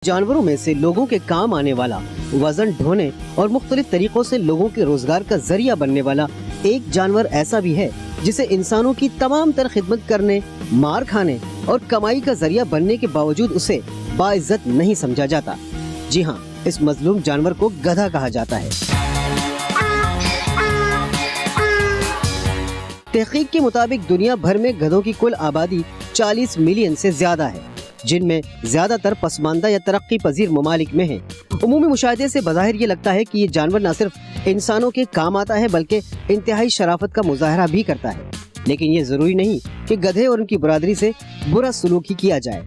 जानवरों में से लोगों के काम आने वाला, वजन ढोने और मुख्तलिफ तरीकों से लोगों के रोजगार का जरिया बनने वाला एक जानवर ऐसा भी है जिसे इंसानों की तमाम तर खिदमत करने, मार खाने और कमाई का जरिया बनने के बावजूद उसे बाइज्जत नहीं समझा जाता। जी हाँ, इस मजलूम जानवर को गधा कहा जाता है। तहकीक के मुताबिक दुनिया भर में गधों की कुल आबादी 40 मिलियन से ज्यादा है, जिनमें ज्यादातर पसमानदा या तरक्की पजीर ममालिक में है। उमूमी मुशाहिदे से बज़ाहिर ये लगता है कि ये जानवर न सिर्फ इंसानों के काम आता है बल्कि इंतहाई शराफत का मुजाहरा भी करता है। लेकिन ये जरूरी नहीं कि गधे और उनकी बरादरी से बुरा सलूक ही किया जाए।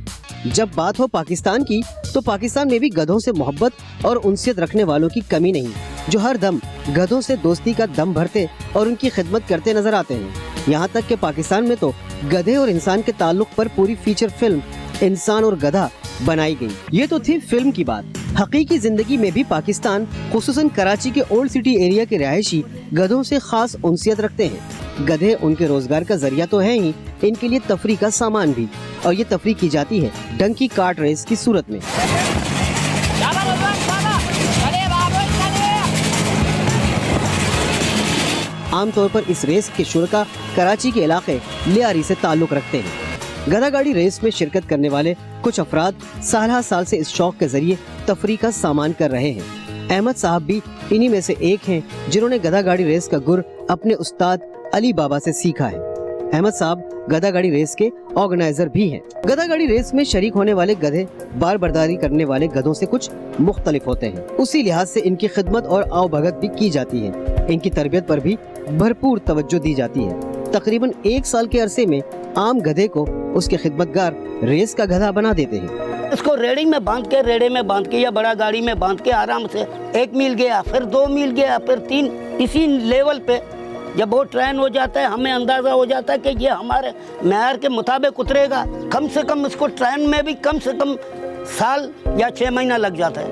जब बात हो पाकिस्तान की, तो पाकिस्तान में भी गधों से मोहब्बत और उनसियत रखने वालों की कमी नहीं, जो हर दम गधों से दोस्ती का दम भरते और उनकी खिदमत करते नजर आते हैं। यहाँ तक कि पाकिस्तान में तो गधे और इंसान के ताल्लुक पर पूरी फीचर फिल्म इंसान और गधा बनाई गई। ये तो थी फिल्म की बात। हकीकी जिंदगी में भी पाकिस्तान, खुसूसन कराची के ओल्ड सिटी एरिया के रहायशी गधों से खास उनसियत रखते हैं। गधे उनके रोजगार का जरिया तो है ही, इनके लिए तफरी का सामान भी, और ये तफरी की जाती है डंकी कार्ट रेस की सूरत में। आमतौर पर इस रेस के शुरका कराची के इलाके लियारी से ताल्लुक रखते हैं। गधा गाड़ी रेस में शिरकत करने वाले कुछ अफराद साल साल से इस शौक के जरिए तफरी का सामान कर रहे हैं। अहमद साहब भी इन्हीं में से एक हैं, जिन्होंने गधा गाड़ी रेस का गुर अपने उस्ताद अली बाबा से सीखा है। अहमद साहब गधा गाड़ी रेस के ऑर्गेनाइजर भी हैं। गधा गाड़ी रेस में शरीक होने वाले गधे बार बर्दारी करने वाले गधों से कुछ मुख्तलिफ होते हैं। उसी लिहाज से इनकी खिदमत और आवभगत भी की जाती है। इनकी तरबियत पर भी भरपूर तवज्जो दी जाती है। तकरीबन 1 साल के अरसे में आम गधे को उसके खिदमतगार रेस का गधा बना देते हैं। इसको रेड़ी में बांध के, रेड़े में बांध के या बड़ा गाड़ी में बांध के आराम से 1 मील गया, फिर 2 मील गया, फिर 3, इसी लेवल पे जब वो ट्रेन हो जाता है, हमें अंदाजा हो जाता है कि ये हमारे मेयार के मुताबिक उतरेगा। कम से कम इसको ट्रेन में भी कम से कम साल या 6 महीना लग जाता है।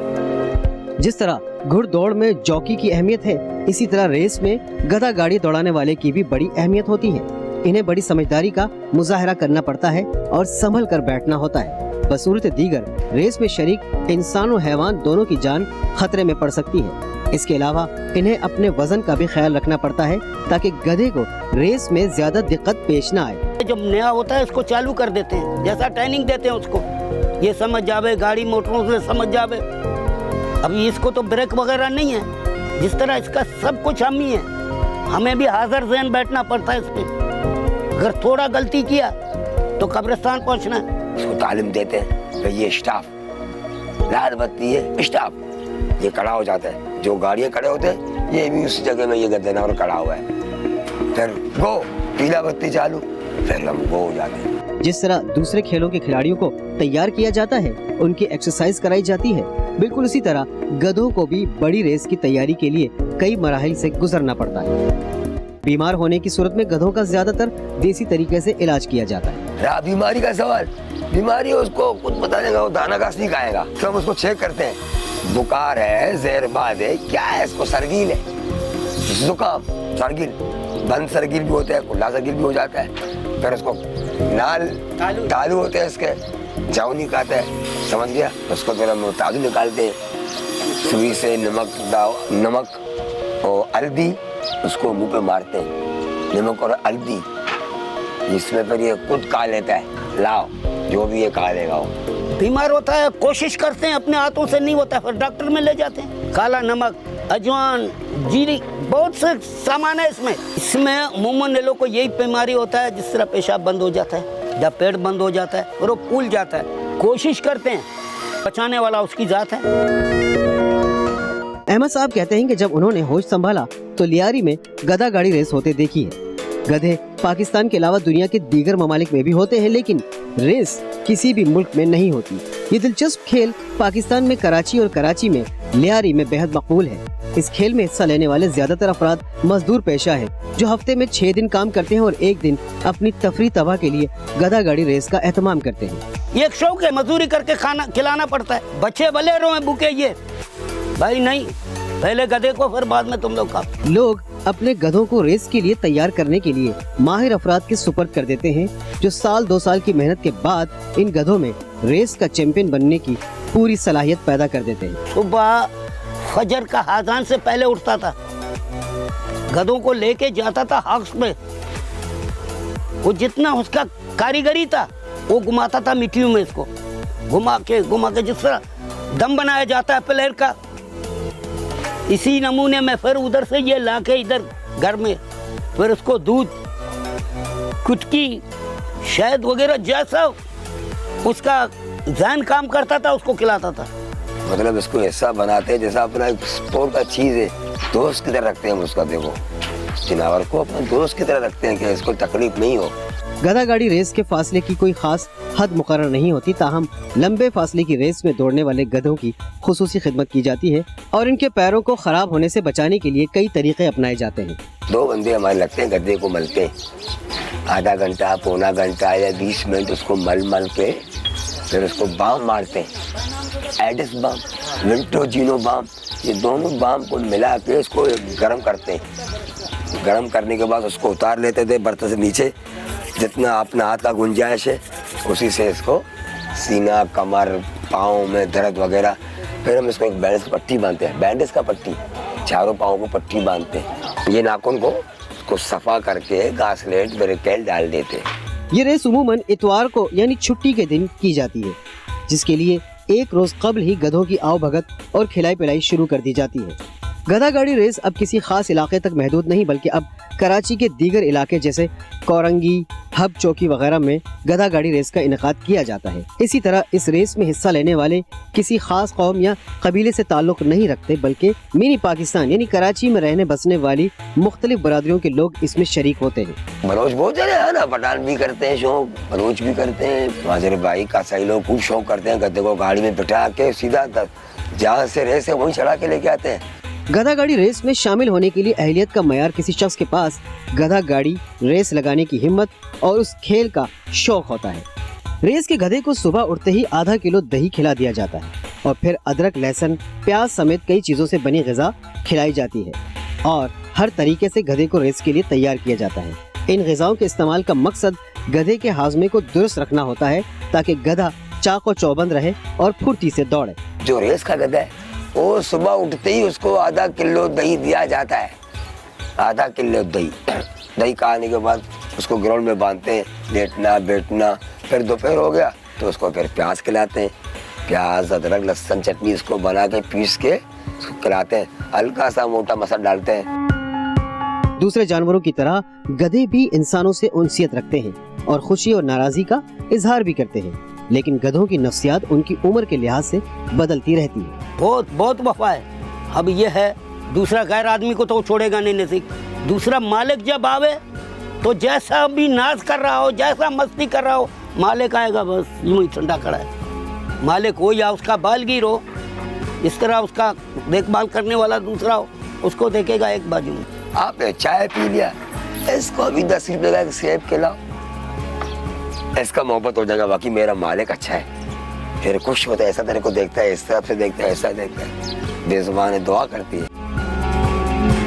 जिस तरह घुड़दौड़ में जॉकी की अहमियत है, इसी तरह रेस में गधा गाड़ी दौड़ाने वाले की भी बड़ी अहमियत होती है। इन्हें बड़ी समझदारी का मुजाहरा करना पड़ता है और संभल कर बैठना होता है। बसूरत दीगर रेस में शरीक इंसान और हैवान दोनों की जान खतरे में पड़ सकती है। इसके अलावा इन्हें अपने वजन का भी ख्याल रखना पड़ता है ताकि गधे को रेस में ज्यादा दिक्कत पेश न आए। जब नया होता है इसको चालू कर देते हैं, जैसा ट्रेनिंग देते हैं उसको, ये समझ जावे, गाड़ी मोटरों से समझ जावे। अभी इसको तो ब्रेक वगैरह नहीं है, जिस तरह इसका सब कुछ हम ही है, हमें भी हाजिर ज़हन बैठना पड़ता है इस पे। अगर थोड़ा गलती किया तो कब्रिस्तान पहुंचना है। इसको तालीम देते हैं, तो ये स्टाफ लाल बत्ती है, स्टाफ ये खड़ा हो जाता है। जो गाड़ियाँ खड़े होते हैं ये भी उस जगह में ये गद्दे और खड़ा हुआ है। फिर गो, पीला बत्ती चालू, फिर हम गो हो जाते हैं। जिस तरह दूसरे खेलों के खिलाड़ियों को तैयार किया जाता है, उनकी एक्सरसाइज कराई जाती है, बिल्कुल उसी तरह गधों को भी बड़ी रेस की तैयारी के लिए कई मराहिल से गुजरना पड़ता है। बीमार होने की सूरत में गधों का ज्यादातर देसी तरीके से इलाज किया जाता है। बीमारी का सवाल, बीमारी उसको कुछ पता नहीं, वो दाना घास नहीं खाएगा, तो हम उसको चेक करते हैं। बुखार है, ज़हरबाद है, क्या है, इसको सरगील है, जुकाम, सरगील, बंद सरगील भी होता है, खुला सरगील भी हो जाता है। फिर उसको नाल तालू होते हैं, इसके जाऊ नहीं खाता है, समझ गया। उसको फिर हम तालू निकालते हैं, सुई से नमक और हल्दी उसको मुंह पे मारते हैं, नमक और हल्दी, इसमें फिर ये खुद खा लेता है। लाओ जो भी ये खा लेगा। वो बीमार होता है, कोशिश करते हैं, अपने हाथों से नहीं होता, फिर डॉक्टर में ले जाते हैं। काला नमक, अजवान, जीरी, बहुत से सामान है इसमें अमूमन लोगों को यही बीमारी होता है, जिस तरह पेशाब बंद हो जाता है, जब पेट बंद हो जाता है और वो फूल जाता है। कोशिश करते हैं, बचाने वाला उसकी जात है। अहमद साहब कहते हैं कि जब उन्होंने होश संभाला तो लियारी में गधा गाड़ी रेस होते देखी है। गधे पाकिस्तान के अलावा दुनिया के दीगर ममालिक में भी होते हैं, लेकिन रेस किसी भी मुल्क में नहीं होती। ये दिलचस्प खेल पाकिस्तान में कराची और कराची में लियारी में बेहद मकबूल है। इस खेल में हिस्सा लेने वाले ज्यादातर अफराद मजदूर पेशा है, जो हफ्ते में 6 दिन काम करते हैं और 1 दिन अपनी तफरी तबाह के लिए गधा गाड़ी रेस का एहतमाम करते हैं। ये एक शौक है, मजदूरी करके खाना खिलाना पड़ता है। बच्चे भले रोए भूखे, ये भाई नहीं, पहले गधे को फिर बाद में तुम लोग खा। लोग अपने गधों को रेस के लिए तैयार करने के लिए माहिर अफराद के सुपर्द कर देते हैं, जो साल 2 साल की मेहनत के बाद इन गधों में रेस का चैंपियन बनने की पूरी सलाहियत पैदा कर देते हैं। सुबह फजर का आज़ान से पहले उठता था, गधों को लेके जाता था हाउस में। वो जितना उसका कारीगरी था वो घुमाता था मिट्टियों में, इसको घुमा के जिस तरह दम बनाया जाता है प्लेयर का, इसी नमूने में फिर उधर से ये लाके इधर घर में फिर उसको दूध, कुटकी, शहद वगैरह जैसा उसका जहन काम करता था उसको खिलाता था। मतलब इसको ऐसा बनाते हैं जैसा अपना एक स्पोर्ट का चीज है, दोस्त की तरह रखते हैं हम उसका। देखो जानवर को अपना दोस्त की तरह रखते हैं कि इसको तकलीफ नहीं हो। गधा गाड़ी रेस के फासले की कोई खास हद मुकर्रर नहीं होती, ताहम लंबे फासले की रेस में दौड़ने वाले गधों की खुसूसी खिदमत की जाती है और इनके पैरों को खराब होने से बचाने के लिए कई तरीके अपनाए जाते हैं। 2 बंदे हमारे लगते हैं गधे को मलते हैं, आधा घंटा, पौना घंटा या 20 मिनट उसको मल के फिर उसको बाम मारते हैं। एडिस बाम, विंट्रोजिनो बाम, ये दोनों बाम को मिला के उसको गर्म करते हैं। गर्म करने के बाद उसको उतार लेते थे बर्तन से नीचे, जितना अपना हाथ का गुंजाइश है उसी से इसको सीना, कमर, पाँव में दर्द वगैरह। फिर हम इसको एक बैंडेज की पट्टी बांधते हैं, बैंडेज का पट्टी, चारों पाँव को पट्टी बांधते हैं। ये नाखून को उसको सफा करके घासलेट ब्रेकेल डाल देते हैं। ये रेस उमूमन इतवार को यानी छुट्टी के दिन की जाती है, जिसके लिए 1 रोज कबल ही गधों की आवभगत और खिलाई पिलाई शुरू कर दी जाती है। गधा गाड़ी रेस अब किसी खास इलाके तक महदूद नहीं, बल्कि अब कराची के दीगर इलाके जैसे कोरंगी, हब चौकी वगैरह में गधा गाड़ी रेस का इनेकाद किया जाता है। इसी तरह इस रेस में हिस्सा लेने वाले किसी खास कौम या कबीले से ताल्लुक नहीं रखते, बल्कि मिनी पाकिस्तान यानी कराची में रहने बसने वाली मुख्तलिफ बरादरियों के लोग इसमें शरीक होते हैं। बलोच बहुत जगह है ना, पठान भी करते हैं शौक, बलोच भी करते हैं, माजरे भाई का सही लोग खूब शौक करते हैं। गधे को गाड़ी में बिठा के सीधा जहाँ से रेस है वहीं चढ़ा के लेके आते हैं। गधा गाड़ी रेस में शामिल होने के लिए अहलियत का मयार किसी शख्स के पास गधा गाड़ी रेस लगाने की हिम्मत और उस खेल का शौक होता है। रेस के गधे को सुबह उठते ही आधा किलो दही खिला दिया जाता है और फिर अदरक, लहसुन, प्याज समेत कई चीजों से बनी ग़िज़ा खिलाई जाती है और हर तरीके से गधे को रेस के लिए तैयार किया जाता है। इन ग़िज़ाओं के इस्तेमाल का मकसद गधे के हाज़मे को दुरुस्त रखना होता है, ताकि गधा चाको चौबंद रहे और फुर्ती से दौड़े। जो रेस का गधा है वो सुबह उठते ही उसको आधा किलो दही दिया जाता है। आधा किलो दही खाने के बाद उसको ग्राउंड में बांधते हैं, लेटना बैठना। फिर दोपहर हो गया तो उसको फिर प्याज खिलाते हैं, प्याज, अदरक, लहसुन, चटनी इसको बना के पीस के उसको खिलाते हैं। हल्का सा मोटा मसाला डालते हैं। दूसरे जानवरों की तरह गधे भी इंसानों से उनसियत रखते हैं और खुशी और नाराजगी का इजहार भी करते हैं, लेकिन गधों की नफ्सियात उनकी उम्र के लिहाज से बदलती रहती है। बहुत वफा है। अब ये है, दूसरा गैर आदमी को तो छोड़ेगा नहीं नसीब। दूसरा मालिक जब आवे तो जैसा भी नाज कर रहा हो, जैसा मस्ती कर रहा हो, मालिक आएगा बस यूं ही ठंडा खड़ा है। मालिक हो या उसका बालगीर हो, इस तरह उसका देखभाल करने वाला दूसरा हो, उसको देखेगा एक बाजू में। आपने चाय पी लिया, इसको अभी 10 रुपए का सेब खिलाओ, इसका मोहब्बत हो जाएगा। बाकी मेरा मालिक अच्छा है, फिर खुश होता है, ऐसा तेरे को देखता है, इस तरफ से देखता है, ऐसा देखता है, बेजुबान है, दुआ करती है।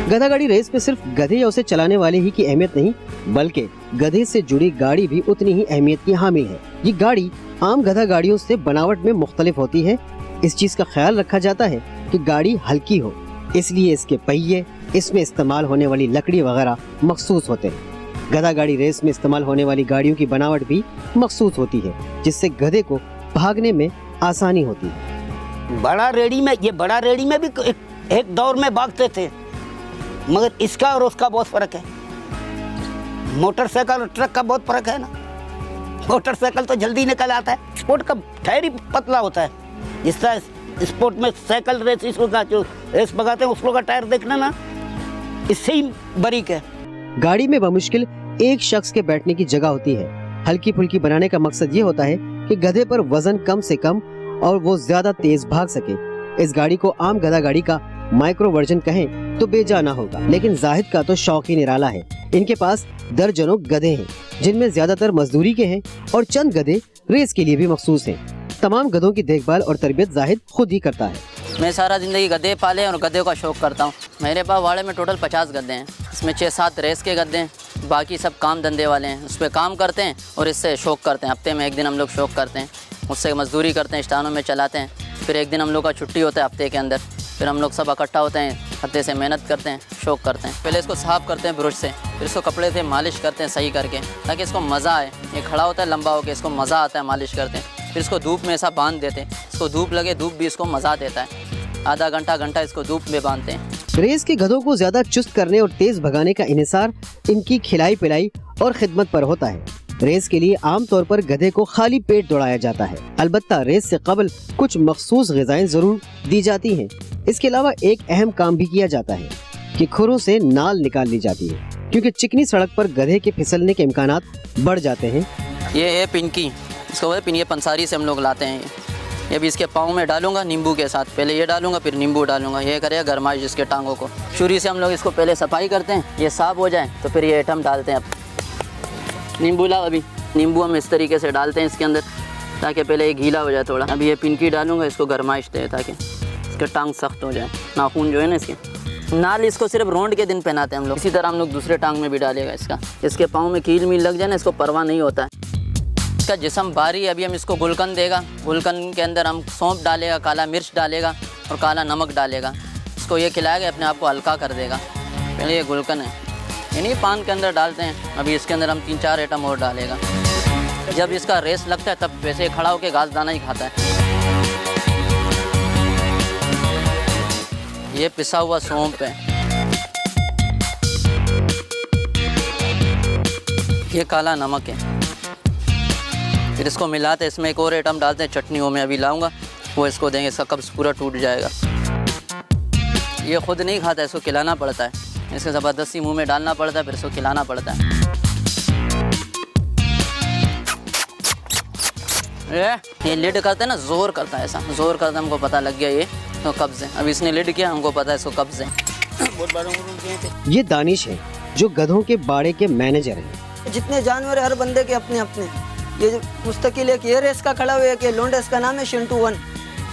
गधा गाड़ी रेस में सिर्फ गधे या उसे चलाने वाले ही की अहमियत नहीं, बल्कि गधे से जुड़ी गाड़ी भी उतनी ही अहमियत की हामिल है। ये गाड़ी आम गधा गाड़ियों से बनावट में मुख्तलिफ होती है। इस चीज का ख्याल रखा जाता है कि गाड़ी हल्की हो, इसलिए इसके पहिए, इसमें इस्तेमाल होने वाली लकड़ी वगैरह मखसूस होते हैं। गधा गाड़ी रेस में इस्तेमाल होने वाली गाड़ियों की बनावट भी मखसूस होती है, जिससे गधे को भागने में आसानी होती है। बड़ा रेडी में भी एक दौर में भागते थे, मगर इसका और उसका बहुत फर्क है। मोटरसाइकिल और ट्रक का बहुत फर्क है ना। मोटरसाइकिल तो जल्दी निकल आता है, स्पोर्ट का टायर ही पतला होता है। जिस तरह स्पोर्ट में साइकिल रेस, इसको का जो रेस भगाते हैं उसको का टायर देखना ना, इससे ही बारीक है। गाड़ी में बमुश्किल एक शख्स के बैठने की जगह होती है। हल्की फुल्की बनाने का मकसद ये होता है कि गधे पर वजन कम से कम और वो ज्यादा तेज भाग सके। इस गाड़ी को आम गधा गाड़ी का माइक्रो वर्जन कहें तो बेजाना होगा, लेकिन जाहिद का तो शौक ही निराला है। इनके पास दर्जनों गधे हैं, जिनमें ज्यादातर मजदूरी के हैं और चंद गधे रेस के लिए भी मखसूस हैं। तमाम गधों की देखभाल और तरबियत जाहिद खुद ही करता है। मैं सारा ज़िंदगी गधे पाले और गधे का शौक करता हूँ। मेरे पास वाड़े में टोटल 50 गधे हैं। इसमें 6-7 रेस के गद्दे हैं, बाकी सब काम धंधे वाले हैं, उस पर काम करते हैं और इससे शौक करते हैं। हफ्ते में एक दिन हम लोग शौक करते हैं, उससे मजदूरी करते हैं, स्टानों में चलाते हैं। फिर एक दिन हम लोग का छुट्टी होता है हफ्ते के अंदर, फिर हम लोग सब इकट्ठा होते हैं, हफ्ते से मेहनत करते हैं, शौक करते हैं। पहले इसको साफ़ करते हैं ब्रश से, फिर इसको कपड़े से मालिश करते हैं सही करके, ताकि इसको मज़ा आए। ये खड़ा होता है लंबा होकर, इसको मज़ा आता है, मालिश करते हैं। फिर इसको धूप में ऐसा बांध देते हैं, इसको धूप लगे, धूप भी इसको मज़ा देता है। आधा घंटा इसको धूप में बांधते हैं। रेस के गधों को ज्यादा चुस्त करने और तेज भगाने का इन्हिसार इनकी खिलाई पिलाई और खिदमत पर होता है। रेस के लिए आमतौर पर गधे को खाली पेट दौड़ाया जाता है। अलबत्ता रेस से कबल कुछ मखसूस ग़िज़ाएं जरूर दी जाती हैं। इसके अलावा एक अहम काम भी किया जाता है कि खुरों से नाल निकाल ली जाती है, क्योंकि चिकनी सड़क पर गधे के फिसलने के इम्कानात बढ़ जाते हैं। ये है पिनकी, इसको बोलते पिन, ये पंसारी से हम लोग लाते हैं। ये भी इसके पाँव में डालूंगा नींबू के साथ, पहले ये डालूंगा फिर नींबू डालूंगा, ये करेगा गरमाइश इसके टांगों को। छुरी से हम लोग इसको पहले सफाई करते हैं, ये साफ हो जाए तो फिर ये आइटम डालते हैं। अब नींबू लाओ, अभी नींबू हम इस तरीके से डालते हैं इसके अंदर, ताकि पहले ये गीला हो जाए थोड़ा। अभी ये पिनकी डालूंगा, इसको गरमाइश दे ताकि इसके टांग सख्त हो जाए, नाखून जो है ना इसके। नाल इसको सिर्फ रोंड के दिन पहनाते हैं हम लोग। इसी तरह हम लोग दूसरे टांग में भी डालेगा इसका, इसके पाँव में कील मील लग जाए ना, इसको परवाह नहीं होता है। इसका जिस्म भारी है। अभी हम इसको गुलकंद देगा, गुलकंद के अंदर हम सौंफ डालेगा, काला मिर्च डालेगा और काला नमक डालेगा। इसको ये खिलाएगा, अपने आप को हल्का कर देगा। पहले ये गुलकंद है, यानी पान के अंदर डालते हैं। अभी इसके अंदर हम 3-4 आइटम और डालेगा। जब इसका रेस लगता है तब वैसे खड़ा होकर घास दाना ही खाता है। ये पिसा हुआ सौंफ है, ये काला नमक है। फिर इसको मिलाते हैं, इसमें एक और आइटम डालते हैं चटनियों में, अभी लाऊंगा वो इसको देंगे, इसका कब्ज़ पूरा टूट जाएगा। ये खुद नहीं खाता, इसको खिलाना पड़ता है, इसको ज़बरदस्ती मुंह में डालना पड़ता है, फिर इसको खिलाना पड़ता है। ये लिड करते हैं ना, जोर करता है, ऐसा जोर करता है, हमको पता लग गया ये तो कब्ज़ है। अभी इसने लिड किया, हमको पता है इसको कब्ज़ है। ये दानिश है जो गधों के बाड़े के मैनेजर हैं। जितने जानवर है हर बंदे के अपने अपने। ये जो मुस्तकिल है कि ये रेस का खड़ा हुआ है कि लोंडे, इसका नाम है शिंटू 1।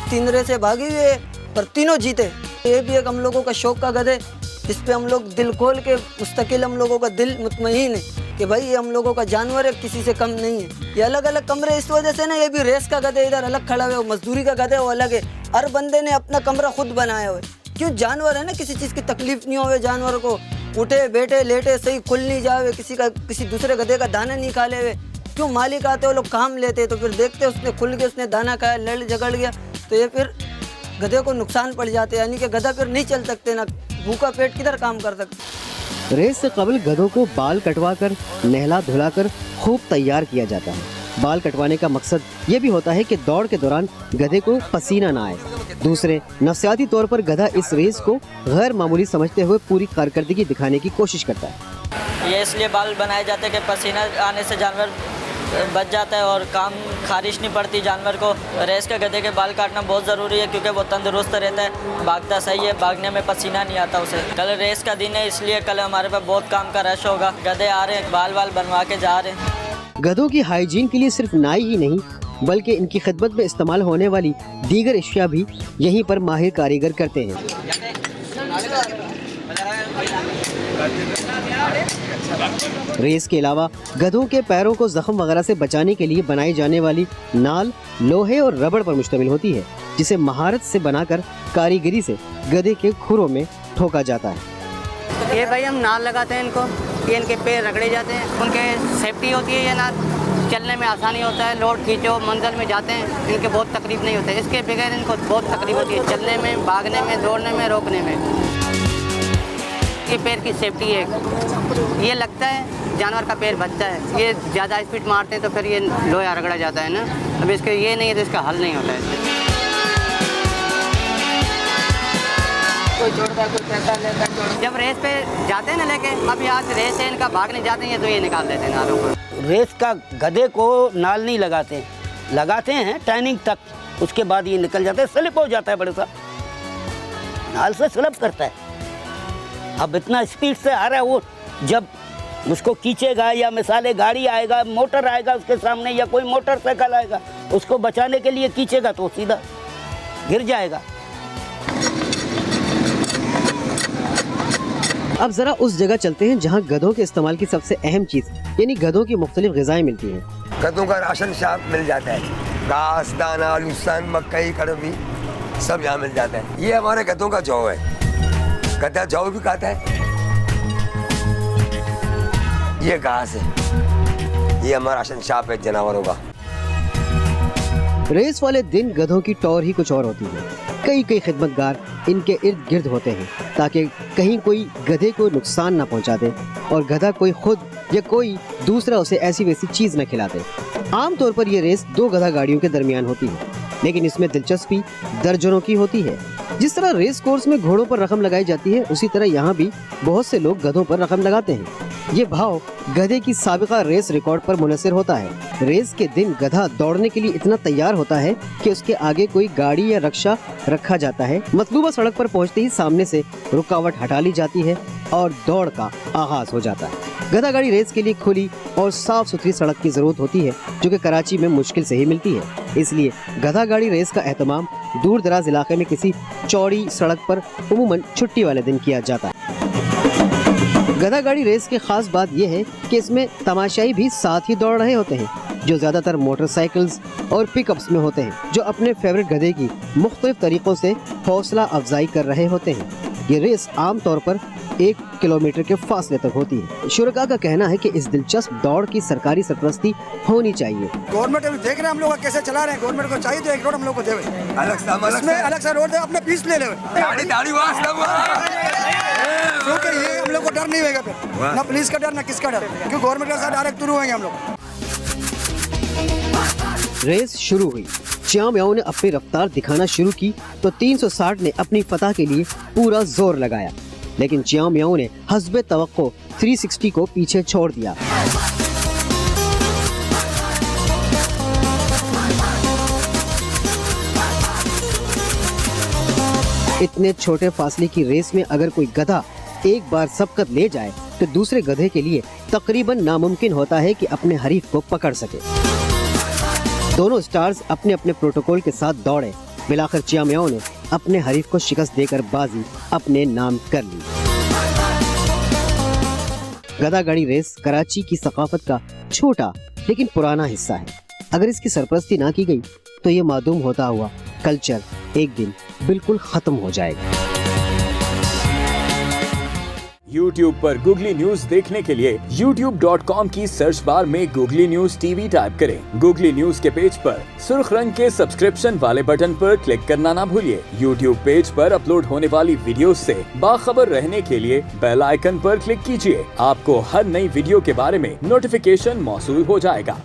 3 रेसें भागी हुई है पर तीनों जीते। ये भी एक हम लोगों का शौक का गधे, जिस पे हम लोग दिल खोल के, मुस्तकिल हम लोगों का दिल मुतमईन है कि भाई ये हम लोगों का जानवर है, किसी से कम नहीं है। ये अलग अलग कमरे इस वजह से ना, ये भी रेस का गधे इधर अलग खड़ा हुआ है, मजदूरी का गधे वो अलग है। हर बंदे ने अपना कमरा खुद बनाया हुआ है। क्यों, जानवर है ना, किसी चीज़ की तकलीफ नहीं होवे जानवर को, उठे बैठे लेटे सही खुल नहीं जावे, किसी दूसरे गधे का दाना नहीं खा ले हुए। क्यों, मालिक आते वो लोग काम लेते तो फिर देखते उसने खुल के उसने दाना खाया, लड़ झगड़ गया तो ये फिर गधे को नुकसान पड़ जाते, यानी कि गधा फिर नहीं चल सकते, ना भूखा पेट किधर काम कर सकते। रेस से कबल गधों को बाल कटवाकर नहला धुलाकर खूब तैयार किया जाता है। बाल कटवाने का मकसद ये भी होता है कि दौड़ के दौरान गधे को पसीना ना आए। दूसरे नफ्सियाती तौर पर गधा इस रेस को गैर मामूली समझते हुए पूरी कारकर्दगी दिखाने की कोशिश करता है। ये इसलिए बाल बनाए जाते हैं कि पसीना आने से जानवर बच जाता है और काम खारिश नहीं पड़ती जानवर को। रेस के गधे के बाल काटना बहुत ज़रूरी है क्योंकि वो तंदुरुस्त रहता है, भागता सही है, भागने में पसीना नहीं आता उसे। कल रेस का दिन है, इसलिए कल हमारे पास बहुत काम का रश होगा। गधे आ रहे हैं, बाल बनवा के जा रहे हैं। गधों की हाइजीन के लिए सिर्फ नाई ही नहीं बल्कि इनकी खिदमत में इस्तेमाल होने वाली दीगर अशिया भी यहीं पर माहिर कारीगर करते हैं। रेस के अलावा गधों के पैरों को जख्म वगैरह से बचाने के लिए बनाई जाने वाली नाल लोहे और रबड़ पर मुश्तमिल होती है, जिसे महारत से बनाकर कारीगरी से गधे के खुरों में ठोका जाता है। ये भाई हम नाल लगाते हैं इनको, ये इनके पैर रगड़े जाते हैं, उनके सेफ्टी होती है। ये नाल चलने में आसानी होता है, लोड खींचो मंजिल में जाते हैं, इनके बहुत तकलीफ नहीं होती है। इसके बगैर इनको बहुत तकलीफ होती है चलने में, भागने में, दौड़ने में, रोकने में। ये पैर की सेफ्टी है। ये लगता है जानवर का पैर बचता है, ये ज़्यादा स्पीड मारते हैं तो फिर ये लोहा रगड़ा जाता है ना। अब इसके ये नहीं है तो इसका हल नहीं होता है। कोई छोड़ता है, कोई पैसा लेता है। जब रेस पे जाते हैं ना लेके, अभी आज रेस है इनका, भागने जाते हैं तो ये निकाल देते हैं नालों को। रेस का गधे को नाल नहीं लगाते, लगाते हैं टाइमिंग तक, उसके बाद ये निकल जाता है, स्लिप हो जाता है बड़े सा, नाल से स्लिप करता है। अब इतना स्पीड से आ रहा है वो, जब उसको खींचेगा या मिसाले गाड़ी आएगा, मोटर आएगा उसके सामने या कोई मोटरसाइकिल आएगा, उसको बचाने के लिए खींचेगा तो सीधा गिर जाएगा। अब जरा उस जगह चलते हैं जहाँ गधों के इस्तेमाल की सबसे अहम चीज यानी गधों की मुख्तलिफ ग़िज़ाएं मिलती हैं। गधों का राशन शाप मिल जाता है, घास, दाना, लुसान, मकई, कड़वी सब यहाँ मिल जाता है। ये हमारे गधों का जौ है, गधा जौ भी खाता है। ये घास है, ये हमारा राशन शाप है जानवरों का। रेस वाले दिन गधों की टौर ही कुछ और होती है। कई खिदमतगार इनके इर्द गिर्द होते हैं ताकि कहीं कोई गधे को नुकसान न पहुंचा दे और गधा कोई खुद या कोई दूसरा उसे ऐसी वैसी चीज न खिला दे। आमतौर पर यह रेस 2 गधा गाड़ियों के दरमियान होती है, लेकिन इसमें दिलचस्पी दर्जनों की होती है। जिस तरह रेस कोर्स में घोड़ों पर रकम लगाई जाती है, उसी तरह यहाँ भी बहुत से लोग गधों पर रकम लगाते हैं। ये भाव गधे की साबिका रेस रिकॉर्ड पर मुनसर होता है। रेस के दिन गधा दौड़ने के लिए इतना तैयार होता है कि उसके आगे कोई गाड़ी या रक्षा रखा जाता है। मतलूबा सड़क पर पहुंचते ही सामने से रुकावट हटा ली जाती है और दौड़ का आगाज हो जाता है। गधा गाड़ी रेस के लिए खुली और साफ सुथरी सड़क की जरूरत होती है, जो कि कराची में मुश्किल से ही मिलती है। इसलिए गधा गाड़ी रेस का एहतमाम दूर दराज इलाके में किसी चौड़ी सड़क पर उमूमन छुट्टी वाले दिन किया जाता है। गधा गाड़ी रेस की खास बात यह है कि इसमें तमाशाई भी साथ ही दौड़ रहे होते हैं, जो ज्यादातर मोटरसाइकिल्स और पिकअप्स में होते हैं, जो अपने फेवरेट गधे की मुख्तलिफ तरीकों से हौसला अफजाई कर रहे होते हैं। ये रेस आमतौर पर 1 किलोमीटर के फासले तक होती है। शुरका का कहना है कि इस दिलचस्प दौड़ की सरकारी सरपरस्ती होनी चाहिए। गवर्नमेंट अभी देख रहे हैं हम लोग कैसे चला रहे हैं। गवर्नमेंट को चाहिए तो एक रोड हम लोग को देवे, अलग सा रोड दे, अपने फीस ले ले, क्योंकि ये हम लोग को डर नहीं होगा फिर, ना पुलिस का डर ना किसका डर, क्योंकि गवर्नमेंट के साथ डायरेक्ट थ्रू होंगे हम लोग। रेस शुरू हुई, च्याओ म्याओ ने अपनी रफ्तार दिखाना शुरू की तो 360 ने अपनी फतह के लिए पूरा जोर लगाया, लेकिन च्याओ म्याओ ने हस्बे तवक्को 360 को पीछे छोड़ दिया। इतने छोटे फासले की रेस में अगर कोई गधा एक बार सबकत ले जाए तो दूसरे गधे के लिए तकरीबन नामुमकिन होता है कि अपने हरीफ को पकड़ सके। दोनों स्टार्स अपने अपने प्रोटोकॉल के साथ दौड़े। बिलाखिर च्याओ म्याओ ने अपने हरीफ को शिकस्त देकर बाजी अपने नाम कर ली। गधा गाड़ी रेस कराची की सकाफत का छोटा लेकिन पुराना हिस्सा है। अगर इसकी सरपरस्ती ना की गई तो ये मादूम होता हुआ कल्चर एक दिन बिल्कुल खत्म हो जाएगा। YouTube पर गूगली न्यूज देखने के लिए youtube.com की सर्च बार में गूगली न्यूज टीवी टाइप करें। गूगली न्यूज के पेज पर सुर्ख रंग के सब्सक्रिप्शन वाले बटन पर क्लिक करना ना भूलिए। YouTube पेज पर अपलोड होने वाली वीडियोस से बाखबर रहने के लिए बेल आइकन पर क्लिक कीजिए। आपको हर नई वीडियो के बारे में नोटिफिकेशन मौसूल हो जाएगा।